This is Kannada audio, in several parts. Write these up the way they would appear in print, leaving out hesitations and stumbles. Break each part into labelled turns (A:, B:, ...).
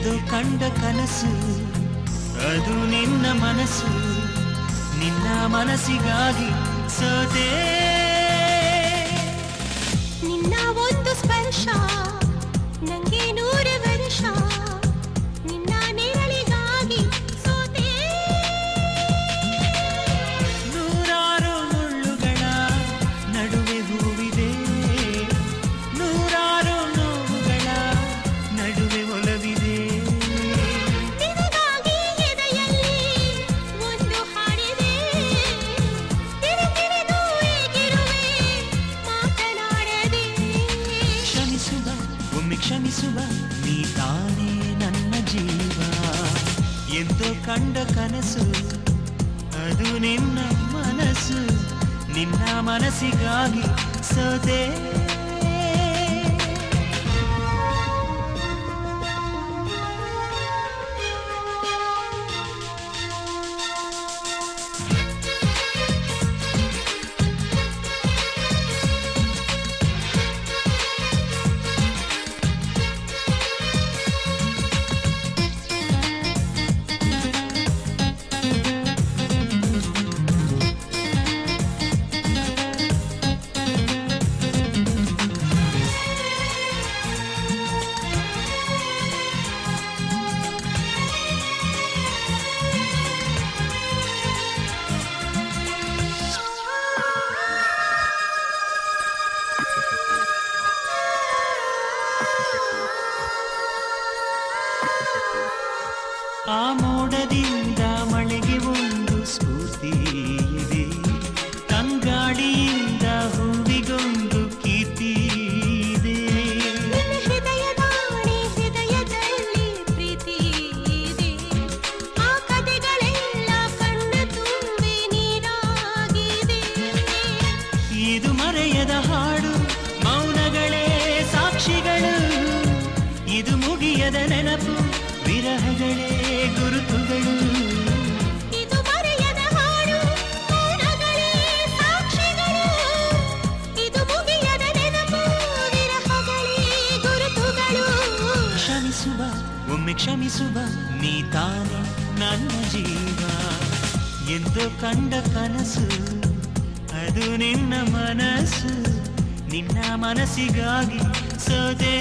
A: ಎಂದು ಕಂಡ ಕನಸು ಅದು ನಿನ್ನ ಮನಸ್ಸು ನಿನ್ನ ಮನಸ್ಸಿಗಾಗಿ ಸೋತೆ
B: ನಿನ್ನ ಒಂದು ಸ್ಪರ್ಶ ನಂಗೆ 100 ವರ್ಷ ನಿನ್ನ ನೆರಳಿಗಾಗಿ ಸೋತೆ
A: ನೂರಾರು ಮುಳ್ಳುಗಳ ನಡುವೆ ಹೂವಿದೆ ನೂರಾರು ನೋವುಗಳ ನಡುವೆ ಒಲವಿದೆ
B: ನಿನಗಾಗಿ ಎದೆಯಲ್ಲಿ ಒಂದು ಹಾಡಿದೆ ತಿರುಗಿರಿದು ಏಗಿರುವೆ ಮಾತನಾಡದೆ
A: ಕ್ಷಮಿಸುವ ಒಮ್ಮೆ ಕ್ಷಮಿಸುವ ನೀ ತಾನೇ ನನ್ನ ಜೀವ ಎಂದು ಕಂಡ ಕನಸು ಅದು ನಿನ್ನ ಮನಸ್ಸು ನಿನ್ನ ಮನಸ್ಸಿಗಾಗಿ ಸೋತೆ ಆ ಮೋಡದಿಂದ ಮಳೆಗೆ ಒಂದು ಸ್ಫೂರ್ತಿ ಇದೆ ತಂಗಾಳಿಯಿಂದ ಹೂವಿಗೊಂದು ಕೀರ್ತಿ ಇದೆ
B: ನಿನ್ನ ಹೃದಯದಾಣೆ ಹೃದಯದಲ್ಲಿ ಪ್ರೀತಿ ಇದೆ ಆ ಕಥೆಗಳೆಲ್ಲ ಕಣ್ಣ ತುಂಬಿ ನೀರಾಗಿದೆ
A: ಇದು ಮರೆಯದ ಹಾಡು ಮೌನಗಳೇ ಸಾಕ್ಷಿಗಳು ಇದು ಮುಗಿಯದ ನೆನಪು ವಿರಹಗಳೇ ಗುರುತುಗಳು
B: ಇದು ಮರೆಯದ ಹಾಡು ಮೌನಗಳೇ ಸಾಕ್ಷಿಗಳು ಇದು ಮುಗಿಯದ ನೆನಪು ವಿರಹಗಳೇ ಗುರುತುಗಳು
A: ಕ್ಷಮಿಸುವ ಒಮ್ಮೆ ಕ್ಷಮಿಸುವ ನೀ ತಾನೇ ನನ್ನ ಜೀವ ಎಂದು ಕಂಡ ಕನಸು ಅದು ನಿನ್ನ ಮನಸ್ಸು ನಿನ್ನ ಮನಸ್ಸಿಗಾಗಿ ಸೋದೆ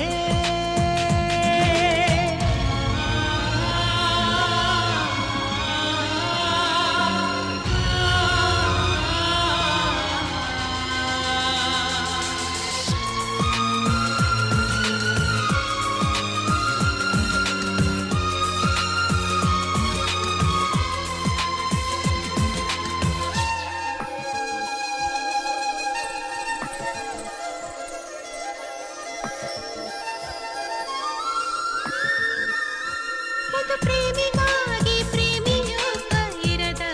B: ಒಂದು ಪ್ರೇಮಿಗಾಗಿ ಪ್ರೇಮಿಯೊಬ್ಬ ಇರದ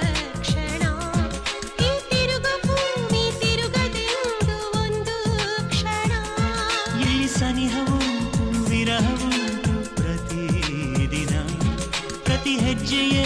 B: ಕ್ಷಣ ಈ ತಿರುಗ ಭೂಮಿ ತಿರುಗದೆಂದು ಒಂದು ಕ್ಷಣ
A: ಇಲ್ಲಿ ಸನಿಹವುಂಟು ವಿರಹವುಂಟು ಪ್ರತಿದಿನ ಪ್ರತಿ ಹೆಜ್ಜೆಯೇ